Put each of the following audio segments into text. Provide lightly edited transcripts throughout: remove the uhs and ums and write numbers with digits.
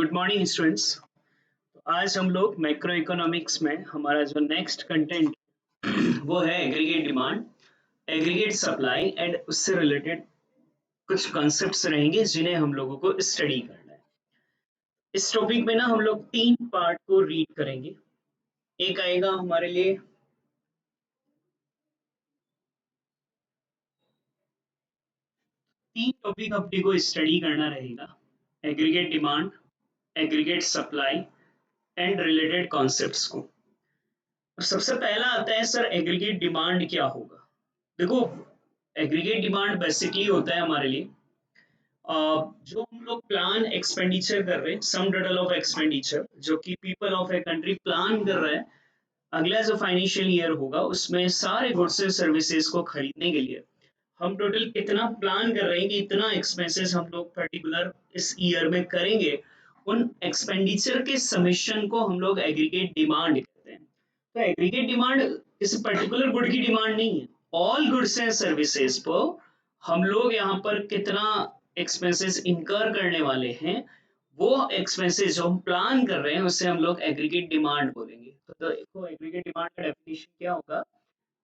Good morning students. तो आज हम लोग मैक्रो इकोनॉमिक्स में हमारा जो नेक्स्ट कंटेंट वो है aggregate demand, aggregate supply and उससे रिलेटेड कुछ कॉन्सेप्ट्स रहेंगे जिन्हें हम लोगों को स्टडी करना है। इस टॉपिक में ना हम लोग तीन पार्ट को रीड करेंगे। एक आएगा हमारे लिए तीन टॉपिक अपने को स्टडी करना रहेगा, aggregate demand, aggregate supply and related concepts को। और सबसे पहला आता है सर एग्रीगेट डिमांड क्या होगा। देखो, एग्रीगेट डिमांड बेसिकली होता है हमारे लिए जो हम लोग प्लान एक्सपेंडिचर कर रहे हैं, सम टोटल ऑफ एक्सपेंडिचर जो कि people of a country plan कर रहा है अगला जो फाइनेंशियल ईयर होगा उसमें सारे गुड्स एंड सर्विसेज को खरीदने के लिए हम टोटल कितना प्लान कर रहे हैं कि इतना एक्सपेंसेस हम लोग पर्टिकुलर इस ईयर में करेंगे। उन एक्सपेंडिचर के समेशन को हम लोग एग्रीगेट डिमांड कहते हैं। तो एग्रीगेट डिमांड किसी पर्टिकुलर गुड की डिमांड नहीं है, ऑल गुड्स एंड सर्विसेज पर हम लोग यहाँ पर कितना एक्सपेंसेस इनकर करने वाले हैं, वो एक्सपेंसेस जो हम प्लान कर रहे हैं उससे हम लोग एग्रीगेट डिमांड बोलेंगे। तो देखो एग्रीगेट डिमांड का डेफिनेशन क्या होगा।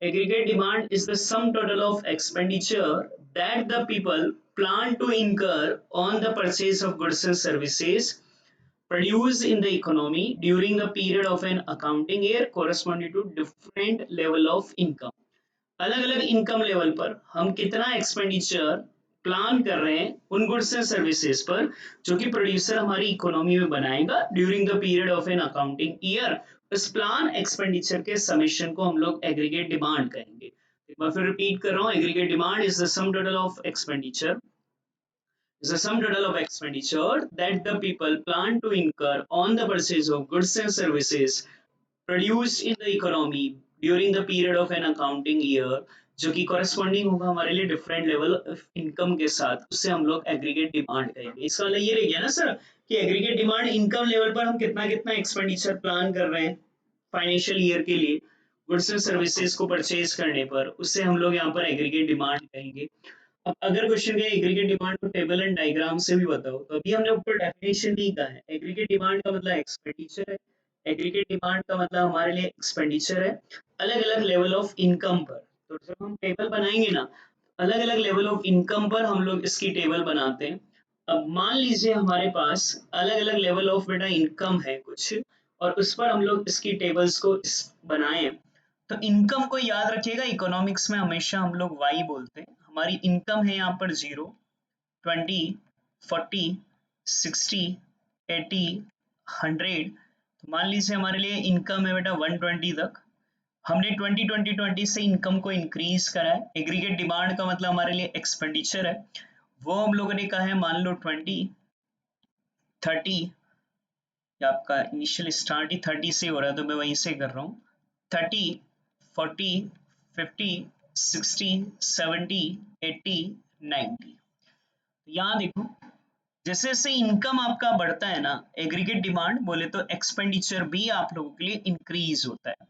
Aggregate demand is the sum total of expenditure that the people plan to incur on the purchase of goods and services produced in the economy during the period of an accounting year corresponding to different level of income। अलग अलग income level पर हम कितना expenditure plan कर रहे हैं उन goods and services पर जो कि प्रोड्यूसर हमारी इकोनॉमी में बनाएगा during the period of an accounting year. इस प्लान एक्सपेंडिचर के समेशन को हम लोग एग्रीगेट डिमांड कहेंगे। एक बार फिर रिपीट कर रहा हूँ, aggregate demand is the sum total of expenditure is the sum total of expenditure that the people plan to incur on the purchase of goods and services produced in the economy during the period of an accounting year, जो कि corresponding होगा हमारे लिए different level of income के साथ, उससे हम लोग aggregate demand कहेंगे। इसका मतलब ये रह गया ना सर कि aggregate demand income level पर हम कितना कितना expenditure plan कर रहे हैं फाइनेंशियल ईयर के लिए गुड्स एंड सर्विसेज को परचेज करने पर, उससे हम लोग यहाँ पर एग्रीगेट डिमांड कहेंगे। अब अगर क्वेश्चन का एग्रीगेट डिमांड को टेबल एंड डायग्राम से भी बताओ तो अभी हमने ऊपर डेफिनेशन नहीं कहा है। एग्रीगेट डिमांड का मतलब एक्सपेंडिचर है, एग्रीगेट डिमांड का मतलब हमारे लिए एक्सपेंडिचर है अलग अलग लेवल ऑफ इनकम पर। तो जब हम टेबल बनाएंगे ना अलग अलग लेवल ऑफ इनकम पर हम लोग इसकी टेबल बनाते हैं। अब मान लीजिए हमारे पास अलग अलग लेवल ऑफ बेटा इनकम है कुछ और उस पर हम लोग इसकी टेबल्स को बनाए। तो इनकम को याद रखिएगा, इकोनॉमिक्स में हमेशा हम लोग वाई बोलते हैं। हमारी इनकम है यहाँ पर 0, 20, 40, 60, 80, 100। तो मान लीजिए हमारे लिए इनकम है बेटा 120 तक। हमने 20 से इनकम को इंक्रीज करा है। एग्रीगेट डिमांड का मतलब हमारे लिए एक्सपेंडिचर है, वो हम लोगों ने कहा है मान लो 20, 30, आपका इनिशियल स्टार्ट ही 30 से हो रहा है तो मैं वहीं से कर रहा हूँ। 30, 40, 50, 60, 70, 80, 90। यहाँ देखो जैसे जैसे इनकम आपका बढ़ता है ना, एग्रीगेट डिमांड बोले तो एक्सपेंडिचर भी आप लोगों के लिए इंक्रीज होता है।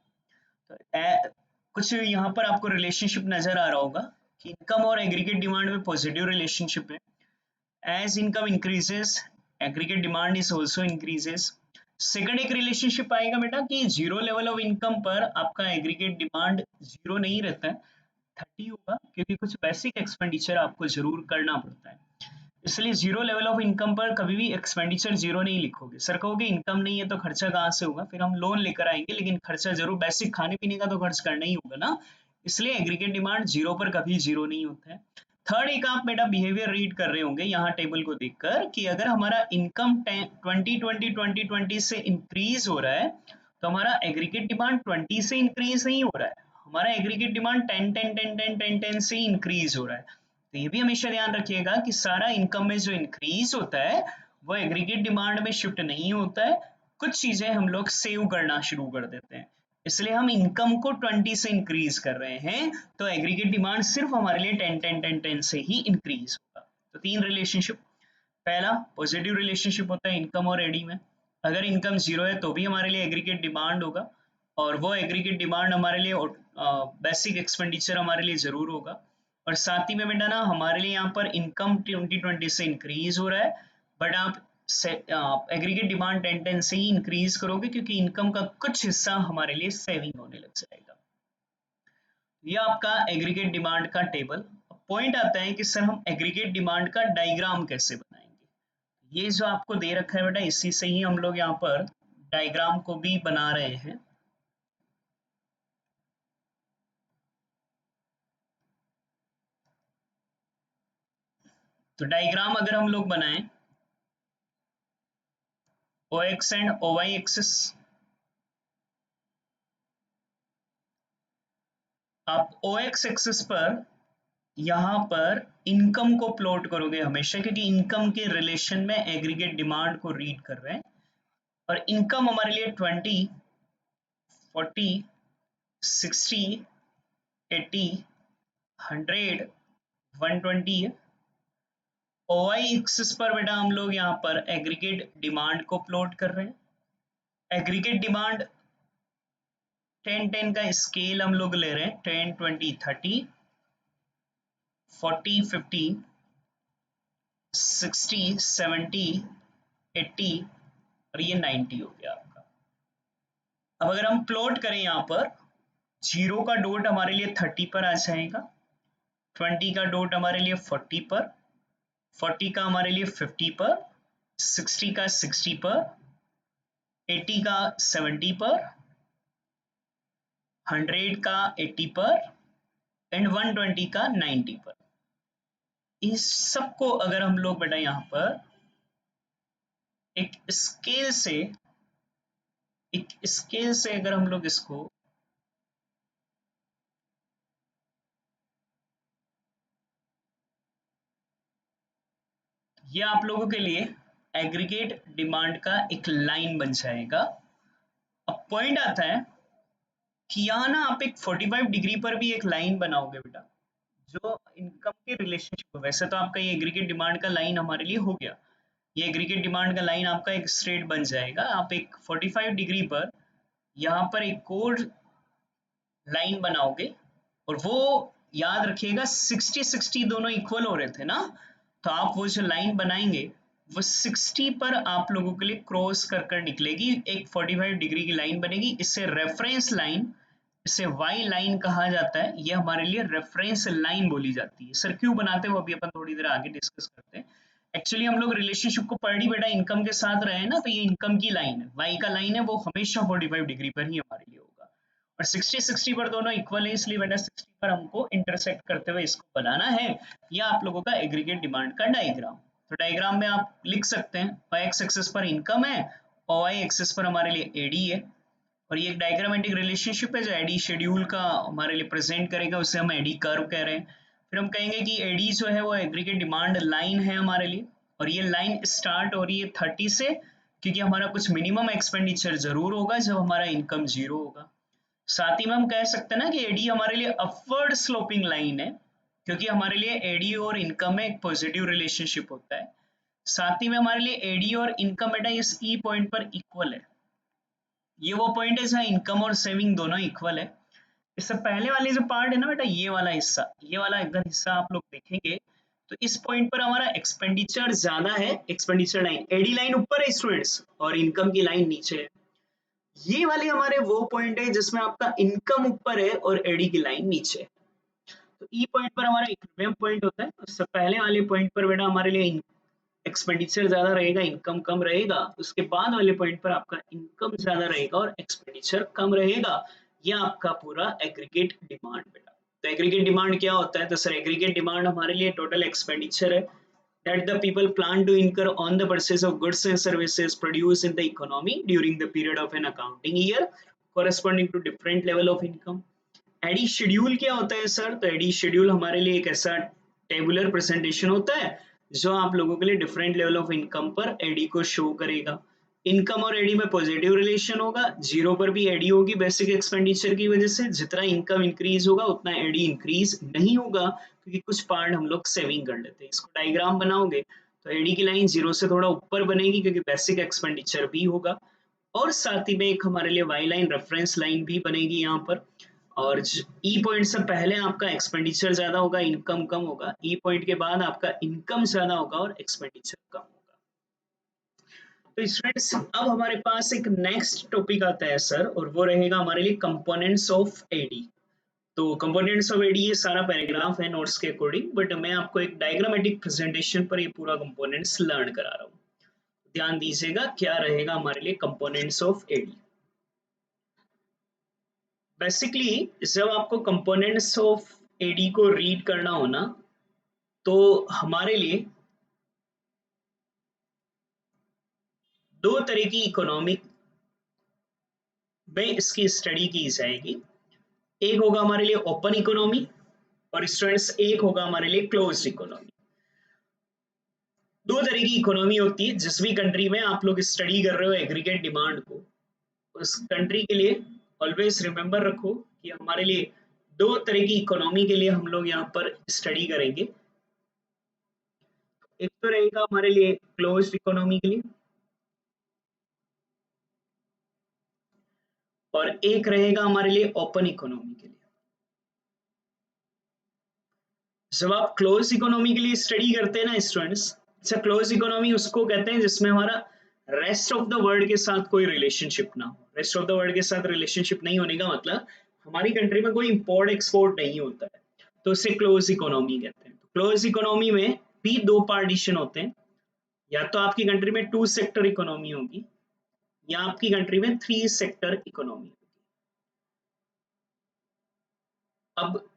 तो कुछ यहाँ पर आपको रिलेशनशिप नजर आ रहा होगा कि इनकम और एग्रीगेट डिमांड में पॉजिटिव रिलेशनशिप है। As income increases aggregate demand is also increases. Second एक रिलेशनशिप आएगा बेटा कि जीरो लेवल ऑफ इनकम पर आपका एग्रीगेट डिमांड जीरो नहीं रहता है, 30 होगा, क्योंकि कुछ बेसिक एक्सपेंडिचर आपको जरूर करना पड़ता है। इसलिए जीरो लेवल ऑफ इनकम पर कभी भी एक्सपेंडिचर जीरो नहीं लिखोगे। सर कहोगे इनकम नहीं है तो खर्चा कहाँ से होगा, फिर हम लोन लेकर आएंगे, लेकिन खर्चा जरूर बेसिक खाने पीने का तो खर्च करना ही होगा ना। इसलिए एग्रीगेट डिमांड जीरो पर कभी जीरो नहीं होता है। थर्ड एक आप बेटा बिहेवियर रीड कर रहे होंगे यहाँ टेबल को देखकर कि अगर हमारा इनकम 2020 से इंक्रीज हो रहा है तो हमारा एग्रीगेट डिमांड 20 से इंक्रीज नहीं हो रहा है, हमारा एग्रीगेट डिमांड 10 10 10 10 10 10 से इंक्रीज हो रहा है। तो ये भी हमेशा ध्यान रखिएगा कि सारा इनकम में जो इंक्रीज होता है वो एग्रीगेट डिमांड में शिफ्ट नहीं होता है, कुछ चीजें हम लोग सेव करना शुरू कर देते हैं। इसलिए हम इनकम को 20 से इंक्रीज कर रहे हैं तो एग्रीगेट डिमांड सिर्फ हमारे लिए 10 10 10 10 से ही इंक्रीज होगा। तो तीन रिलेशनशिप, पहला पॉजिटिव रिलेशनशिप होता है इनकम और एडी में। अगर इनकम जीरो है तो भी हमारे लिए एग्रीगेट डिमांड होगा और वो एग्रीगेट डिमांड हमारे लिए बेसिक एक्सपेंडिचर हमारे लिए जरूर होगा। और साथ ही में बेटा ना हमारे लिए यहाँ पर इनकम 2020 से इंक्रीज हो रहा है बट आप एग्रीगेट डिमांड 10 से ही इंक्रीज करोगे क्योंकि इनकम का कुछ हिस्सा हमारे लिए सेविंग होने लग जाएगा। ये आपका एग्रीगेट डिमांड का टेबल। पॉइंट आता है कि सर हम एग्रीगेट डिमांड का डायग्राम कैसे बनाएंगे। ये जो आपको दे रखा है बेटा, इसी से ही हम लोग यहाँ पर डायग्राम को भी बना रहे हैं। तो डायग्राम अगर हम लोग बनाएं, O X and O Y axis, आप ओ एक्स एक्सिस पर यहाँ पर इनकम को प्लॉट करोगे हमेशा, क्योंकि इनकम के रिलेशन में एग्रीगेट डिमांड को रीड कर रहे हैं। और इनकम हमारे लिए 20, 40, 60, 80, 100, 120 है। ओवाई एक्सिस पर बेटा हम लोग यहाँ पर एग्रीगेट डिमांड को प्लॉट कर रहे हैं। एग्रीगेट डिमांड 10-10 का स्केल हम लोग ले रहे हैं, 10, 20, 30, 40, 50, 60, 70, 80 और ये 90 हो गया आपका। अब अगर हम प्लॉट करें यहाँ पर, 0 का डॉट हमारे लिए 30 पर आ जाएगा, 20 का डॉट हमारे लिए 40 पर, 40 का हमारे लिए 50 पर, 60 का 60 पर, 80 का 70 पर, 100 का 80 पर एंड 120 का 90 पर। इस सबको अगर हम लोग बेटा यहाँ पर एक स्केल से अगर हम लोग इसको ये आप लोगों के लिए एग्रीगेट डिमांड का एक लाइन बन जाएगा। अब पॉइंट आता है कि यहाँ ना आप एक 45 डिग्री पर भी एक लाइन बनाओगे बेटा, जो इनकम के रिलेशनशिप। वैसे तो आपका ये एग्रीगेट डिमांड का लाइन हमारे लिए हो गया, ये एग्रीगेट डिमांड का लाइन आपका एक स्ट्रेट बन जाएगा। आप एक 45 डिग्री पर यहाँ पर एक और लाइन बनाओगे, और वो याद रखिएगा 60-60 दोनों इक्वल हो रहे थे ना, तो आप वो जो लाइन बनाएंगे वो 60 पर आप लोगों के लिए क्रॉस कर कर निकलेगी, एक 45 डिग्री की लाइन बनेगी। इससे रेफरेंस लाइन, इसे वाई लाइन कहा जाता है, ये हमारे लिए रेफरेंस लाइन बोली जाती है। सर क्यों बनाते हैं वो अभी अपन थोड़ी देर आगे डिस्कस करते हैं। एक्चुअली हम लोग रिलेशनशिप को पढ़ ही बेटा इनकम के साथ रहे हैं ना, तो ये इनकम की लाइन है, वाई का लाइन है, वो हमेशा 45 डिग्री पर ही हमारे लिए होगा। और 60-60 पर दोनों इक्वल है, इसलिए बेटा 60 पर हमको इंटरसेक्ट करते हुए इसको बनाना है। यह आप लोगों का एग्रीगेट डिमांड का डायग्राम। तो डायग्राम में आप लिख सकते हैं वाई एक्सिस पर इनकम है और वाई एक्सिस पर हमारे लिए एडी है, और ये एक डायग्रामेटिक रिलेशनशिप है जो एडी शेड्यूल का हमारे लिए प्रेजेंट करेगा, उसे हम एडी कर्व कह रहे हैं। फिर हम कहेंगे कि एडी जो है वो एग्रीगेट डिमांड लाइन है हमारे लिए, और ये लाइन स्टार्ट हो रही है 30 से, क्योंकि हमारा कुछ मिनिमम एक्सपेंडिचर जरूर होगा जब हमारा इनकम जीरो होगा। साथ ही में हम कह सकते हैं ना कि एडी हमारे लिए अपवर्ड स्लोपिंग लाइन है, क्योंकि हमारे लिए एडी और इनकम में एक पॉजिटिव रिलेशनशिप होता है। साथ ही में हमारे लिए एडी और इनकम बेटा इस ई पॉइंट पर इक्वल है। ये वो पॉइंट है जहाँ इनकम और सेविंग दोनों इक्वल है। इससे पहले वाले जो पार्ट है ना बेटा, ये वाला हिस्सा, ये वाला अगर हिस्सा आप लोग देखेंगे तो इस पॉइंट पर हमारा एक्सपेंडिचर ज्यादा है, एक्सपेंडिचर लाइन एडी लाइन ऊपर है स्टूडेंट्स और इनकम की लाइन नीचे है। ये वाले हमारे वो पॉइंट है जिसमें आपका इनकम ऊपर है और एडी की लाइन नीचे है। तो ई पॉइंट पर हमारा इक्विलिब्रियम पॉइंट होता है। उससे पहले वाले पॉइंट पर बेटा हमारे लिए एक्सपेंडिचर ज्यादा रहेगा, इनकम कम रहेगा। उसके बाद वाले पॉइंट पर आपका इनकम ज्यादा रहेगा और एक्सपेंडिचर कम रहेगा। यह आपका पूरा एग्रीगेट डिमांड बेटा। तो एग्रीगेट डिमांड क्या होता है? तो सर एग्रीगेट डिमांड हमारे लिए टोटल एक्सपेंडिचर है that the people plan to incur on the purchase of goods and services produced in the economy during the period of an accounting year corresponding to different level of income। AD schedule क्या होता है sir? तो AD schedule हमारे लिए एक ऐसा tabular presentation होता है जो आप लोगों के लिए डिफरेंट लेवल ऑफ इनकम पर एडी को शो करेगा। इनकम और एडी में पॉजिटिव रिलेशन होगा, जीरो पर भी एडी होगी बेसिक एक्सपेंडिचर की वजह से। जितना इनकम इंक्रीज होगा उतना एडी इंक्रीज नहीं होगा, क्योंकि कुछ पार्ट हम लोग सेविंग कर लेते हैं। इसको डायग्राम बनाओगे तो एडी की लाइन जीरो से थोड़ा ऊपर बनेगी क्योंकि बेसिक एक्सपेंडिचर भी होगा, और साथ ही में एक हमारे लिए वाई लाइन रेफरेंस लाइन भी बनेगी यहाँ पर। और ई पॉइंट से पहले आपका एक्सपेंडिचर ज्यादा होगा, इनकम कम होगा। ई पॉइंट के बाद आपका इनकम ज्यादा होगा और एक्सपेंडिचर कम होगा। तो स्टूडेंट्स अब हमारे पास एक नेक्स्ट टॉपिक आता है सर, और वो रहेगा हमारे लिए कंपोनेंट्स ऑफ एडी। तो कंपोनेंट्स ऑफ एडी ये सारा पैराग्राफ है नोट्स के अकॉर्डिंग, बट मैं आपको एक डायग्रामेटिक प्रेजेंटेशन पर ये पूरा कंपोनेंट्स लर्न करा रहा हूँ। ध्यान दीजिएगा क्या रहेगा हमारे लिए कंपोनेंट्स ऑफ एडी। बेसिकली जब आपको कंपोनेंट्स ऑफ एडी को रीड करना हो ना, तो हमारे लिए दो तरह की इकोनॉमिक में इसकी स्टडी की जाएगी। एक होगा हमारे लिए ओपन इकोनॉमी, और स्टूडेंट्स एक होगा हमारे लिए क्लोज्ड इकोनॉमी। दो तरह की इकोनॉमी होती है। जिस भी कंट्री में आप लोग स्टडी कर रहे हो एग्रीगेट डिमांड को, उस कंट्री के लिए ऑलवेज रिमेंबर रखो कि हमारे लिए दो तरह की इकोनॉमी के लिए हम लोग यहाँ पर स्टडी करेंगे। एक तो रहेगा हमारे लिए क्लोज्ड इकोनॉमी के लिए, और एक रहेगा हमारे लिए ओपन इकोनॉमी के लिए। जब आप क्लोज इकोनॉमी के लिए स्टडी करते हैं ना स्टूडेंट्स, अच्छा क्लोज इकोनॉमी उसको कहते हैं जिसमें हमारा रेस्ट ऑफ द वर्ल्ड के साथ कोई रिलेशनशिप ना हो। रेस्ट ऑफ द वर्ल्ड के साथ रिलेशनशिप नहीं होने का मतलब हमारी कंट्री में कोई इंपोर्ट एक्सपोर्ट नहीं होता है, तो उसे क्लोज इकोनॉमी कहते हैं। तो क्लोज इकोनॉमी में भी दो पार्टीशन होते हैं, या तो आपकी कंट्री में टू सेक्टर इकोनॉमी होगी, या आपकी कंट्री में थ्री सेक्टर इकोनॉमी होगी। अब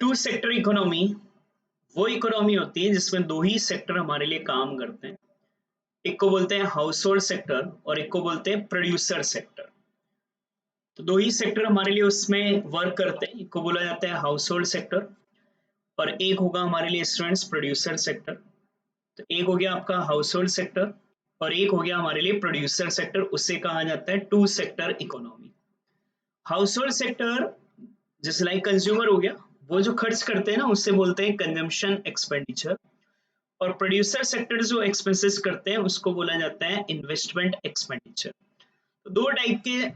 टू सेक्टर इकोनॉमी वो इकोनॉमी होती है जिसमें दो ही सेक्टर हमारे लिए काम करते हैं। एक को बोलते हैं हाउस होल्ड सेक्टर और एक को बोलते हैं प्रोड्यूसर सेक्टर। तो दो ही सेक्टर हमारे लिए उसमें वर्क करते हैं, एक को बोला जाता है हाउस होल्ड सेक्टर और एक होगा हमारे लिए स्टूडेंट्स प्रोड्यूसर सेक्टर। तो एक हो गया आपका हाउस होल्ड सेक्टर और एक हो गया हमारे लिए प्रोड्यूसर सेक्टर, उससे कहा जाता है two sector economy. Household sector जैसे लाइक कंज्यूमर हो गया, वो जो खर्च करते हैं ना उससे बोलते हैं कंजम्पशन एक्सपेंडिचर, और प्रोड्यूसर सेक्टर जो एक्सपेंसेस करते हैं उसको बोला जाता है इन्वेस्टमेंट एक्सपेंडिचर। तो दो टाइप के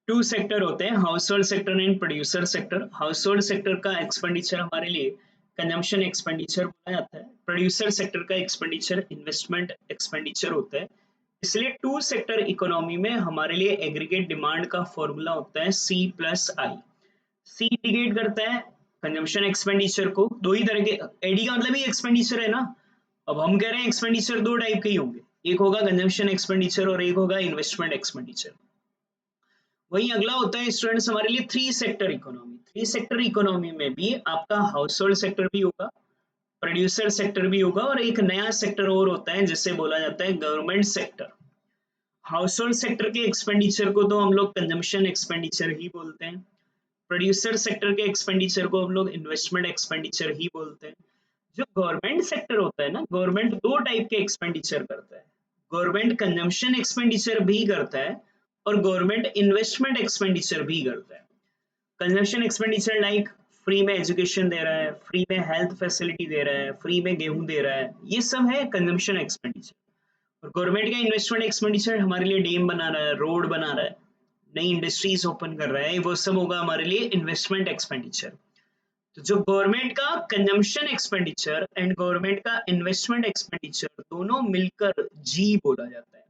टू सेक्टर होते हैं, house hold sector and producer sector. House hold sector का एक्सपेंडिचर हमारे लिए कंजम्पशन एक्सपेंडिचर बोला जाता है, प्रोड्यूसर सेक्टर का एक्सपेंडिचर इन्वेस्टमेंट एक्सपेंडिचर होता है। इसलिए टू सेक्टर इकोनॉमी में हमारे लिए एग्रीगेट डिमांड का फॉर्मूला होता है सी प्लस आई। सी इंडिकेट करता है कंजम्पशन एक्सपेंडिचर को, दो ही तरह के, एडी का मतलब ही एक्सपेंडिचर है ना। अब हम कह रहे हैं एक्सपेंडिचर दो टाइप के ही होंगे, एक होगा कंजम्पशन एक्सपेंडिचर और एक होगा इन्वेस्टमेंट एक्सपेंडिचर। वही अगला होता है स्टूडेंट्स हमारे लिए three sector economy. Three sector economy में भी आपका हाउस होल्ड सेक्टर भी होगा, प्रोड्यूसर सेक्टर भी होगा, और एक नया सेक्टर और होता है जिसे बोला जाता है government sector. House hold sector के एक्सपेंडिचर को तो हम लोग कंजम्पशन एक्सपेंडिचर ही बोलते हैं, प्रोड्यूसर सेक्टर के एक्सपेंडिचर को हम लोग इन्वेस्टमेंट एक्सपेंडिचर ही बोलते हैं। जो गवर्नमेंट सेक्टर होता है ना, गवर्नमेंट दो टाइप के एक्सपेंडिचर करता है। गवर्नमेंट कंजम्पशन एक्सपेंडिचर भी करता है और गवर्नमेंट इन्वेस्टमेंट एक्सपेंडिचर भी करता है। कंजम्पशन एक्सपेंडिचर लाइक फ्री में एजुकेशन दे रहा है, फ्री में हेल्थ फैसिलिटी दे रहा है, फ्री में गेहूं दे रहा है, ये सब है कंजम्पशन एक्सपेंडिचर। और गवर्नमेंट का इन्वेस्टमेंट एक्सपेंडिचर हमारे लिए डैम बना रहा है, रोड बना रहा है, नई इंडस्ट्रीज ओपन कर रहा है, वो सब होगा हमारे लिए इन्वेस्टमेंट एक्सपेंडिचर। तो जो गवर्नमेंट का कंजम्पशन एक्सपेंडिचर एंड गवर्नमेंट का इन्वेस्टमेंट एक्सपेंडिचर दोनों मिलकर जी बोला जाता है।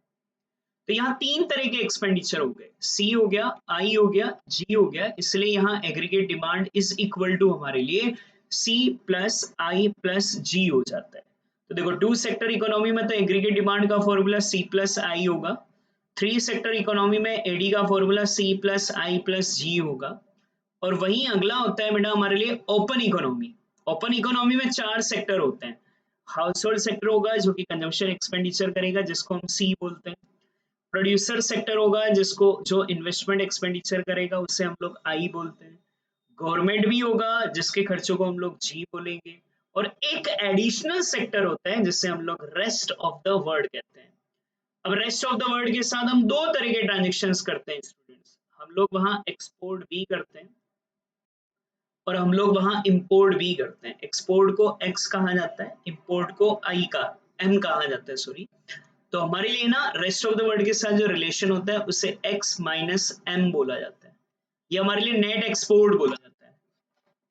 तो यहाँ तीन तरह के एक्सपेंडिचर हो गए, सी हो गया, आई हो गया, जी हो गया, इसलिए यहाँ aggregate demand is equal to हमारे लिए सी प्लस आई प्लस जी हो जाता है। तो देखो टू सेक्टर इकोनॉमी में तो एग्रीगेट डिमांड का फॉर्मूला सी प्लस आई होगा, थ्री सेक्टर इकोनॉमी में एडी का फॉर्मूला सी प्लस आई प्लस जी होगा, और वहीं अगला होता है बेटा हमारे लिए ओपन इकोनॉमी। ओपन इकोनॉमी में चार सेक्टर होते हैं। हाउस होल्ड सेक्टर होगा जो कि कंजम्पशन एक्सपेंडिचर करेगा जिसको हम सी बोलते हैं, प्रोड्यूसर सेक्टर होगा जिसको जो इन्वेस्टमेंट एक्सपेंडिचर करेगा उसे हम लोग आई बोलते हैं, गवर्नमेंट भी होगा जिसके खर्चों को हम लोग जी बोलेंगे, और एक एडिशनल सेक्टर होता है जिसे हम लोग रेस्ट ऑफ द वर्ल्ड कहते हैं। अब रेस्ट ऑफ द वर्ल्ड के साथ हम दो तरह के ट्रांजेक्शन्स करते हैं स्टूडेंट्स, हम लोग वहां एक्सपोर्ट भी करते हैं और हम लोग वहां इंपोर्ट भी करते हैं। एक्सपोर्ट को एक्स कहा जाता है, इंपोर्ट को आई का एम कहा जाता है, सॉरी। तो हमारे लिए ना रेस्ट ऑफ द वर्ल्ड के साथ जो रिलेशन होता है उसे x माइनस एम बोला जाता है, ये हमारे लिए नेट एक्सपोर्ट बोला जाता है।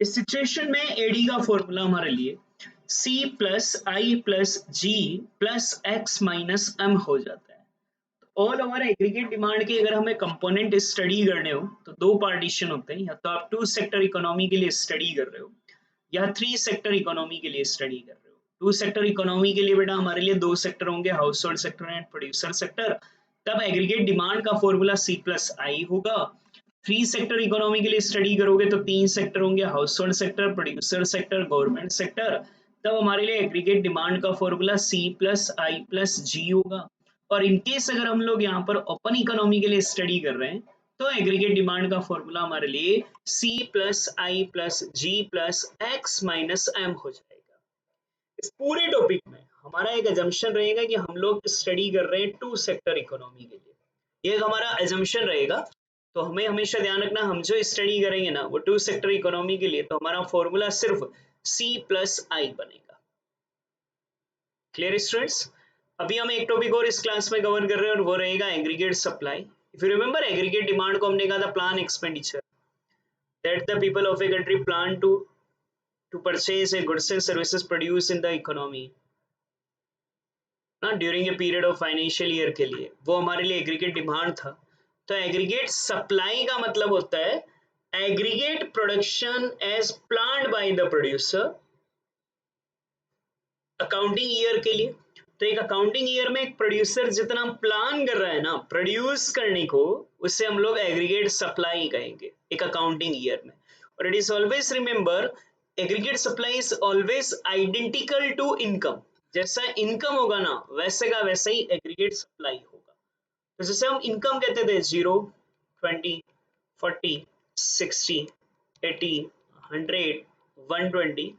इस सिचुएशन में एडी का फॉर्मूला हमारे लिए C प्लस आई प्लस जी प्लस एक्स माइनस एम हो जाता है। ऑल ओवर एग्रीगेट डिमांड के अगर हमें कंपोनेंट स्टडी करने हो तो दो पार्टीशन होते हैं, या तो आप 2 सेक्टर इकोनॉमी के लिए स्टडी कर रहे हो या 3 सेक्टर इकोनॉमी के लिए स्टडी कर रहे हो। 2 सेक्टर इकोनॉमी के लिए बेटा हमारे लिए 2 सेक्टर होंगे, house hold sector and producer sector. तब एग्रीगेट डिमांड का फॉर्मूला C प्लस आई होगा। 3 सेक्टर इकोनॉमी के लिए स्टडी करोगे तो 3 सेक्टर होंगे, house hold sector, producer sector, government sector. तब हमारे लिए एग्रीगेट डिमांड का फॉर्मूला C प्लस आई प्लस जी होगा। और इनकेस अगर हम लोग यहाँ पर ओपन इकोनॉमी के लिए स्टडी कर रहे हैं तो एग्रीगेट डिमांड का फॉर्मूला हमारे लिए C प्लस आई प्लस जी प्लस एक्स माइनस एम हो जाएगा। इस पूरे टॉपिक में हमारा एक एजम्पशन रहेगा कि हम लोग स्टडी कर रहे हैं 2 सेक्टर इकोनॉमी के लिए, ये हमारा एजम्पशन रहेगा। तो हमें हमेशा ध्यान रखना, हम जो स्टडी करेंगे ना वो 2 सेक्टर इकोनॉमी के लिए, तो हमारा फॉर्मूला सिर्फ C प्लस आई बनेगा। Clear students? अभी हम एक टॉपिक और इस क्लास में कवर कर रहे हैं और वो रहेगा aggregate supply. If you remember aggregate demand को हमने कहा था plan expenditure, that the people of a country plan to purchase a goods and services produce in the economy ना during a period of financial year के लिए, वो हमारे लिए एग्रीगेट डिमांड था। तो एग्रीगेट सप्लाई का मतलब होता है aggregate production as planned by the producer accounting year के लिए। तो एक अकाउंटिंग ईयर में एक प्रोड्यूसर जितना प्लान कर रहा है ना प्रोड्यूस करने को, उससे हम लोग एग्रीगेट सप्लाई कहेंगे एक अकाउंटिंग ईयर में। और it is always remember aggregate supply is always identical to income, जैसा इनकम होगा ना वैसे का वैसा ही एग्रीगेट सप्लाई होगा। तो जैसे हम इनकम कहते थे 0, 20, 40, 60, 80, 100, 120,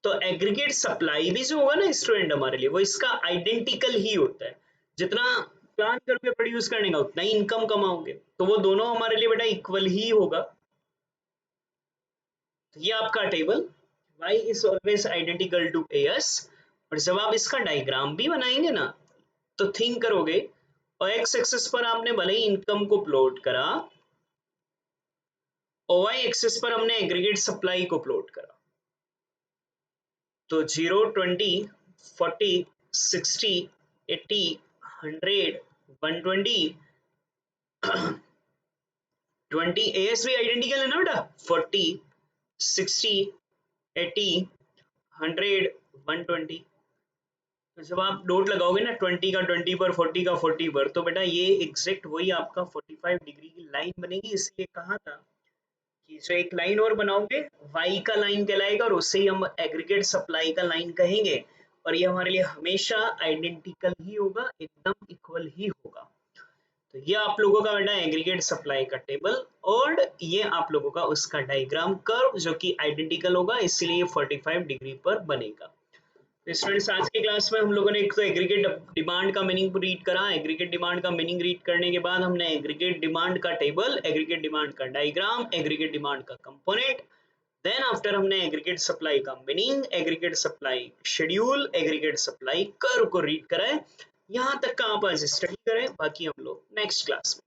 तो एग्रीगेट सप्लाई भी जो होगा ना स्टूडेंट हमारे लिए वो इसका आइडेंटिकल ही होता है। जितना प्लान करोगे प्रोड्यूस करने का उतना ही इनकम कमाओगे, तो वो दोनों हमारे लिए बेटा इक्वल ही होगा। तो ये आपका table y is always identical to as, और जब आप इसका डायग्राम भी बनाएंगे ना तो थिंक करोगे, और x एक्सिस पर आपने भले ही इनकम को प्लॉट करा और y एक्सिस पर हमने एग्रीगेट सप्लाई को प्लॉट करा, तो 0, 20, 40, 60, 80, 100, 120, 20 एएस भी आइडेंटिकल है ना बेटा, 40, 60, 80, 100, 120। तो जब आप डॉट लगाओगे ना 20 का 20 पर, 40 का 40 पर, तो बेटा ये एग्जैक्ट वही आपका 45 डिग्री की लाइन बनेगी। इसलिए कहा था कि जो एक लाइन और बनाओगे y का लाइन कहलाएगा और उससे ही हम एग्रीगेट सप्लाई का लाइन कहेंगे, और ये हमारे लिए हमेशा आइडेंटिकल ही होगा, एकदम इक्वल ही होगा। तो ये आप लोगों का बेटा एग्रीगेट सप्लाई का टेबल, और ये आप लोगों का उसका डायग्राम कर्व जो कि आइडेंटिकल होगा, इसलिए 45 डिग्री पर बनेगा। तो स्टूडेंट्स आज की क्लास में हम लोगों ने एक तो एग्रीगेट डिमांड का मीनिंग रीड करा। एग्रीगेट डिमांड का मीनिंग रीड करने के बाद हमने एग्रीगेट डिमांड का टेबल, एग्रीगेट डिमांड का डायग्राम, एग्रीगेट डिमांड का कंपोनेंट, देन आफ्टर हमने एग्रीगेट सप्लाई का meaning, aggregate supply schedule, aggregate supply curve को रीड करा है। यहाँ तक का आप आज स्टडी करें, बाकी हम लोग नेक्स्ट क्लास में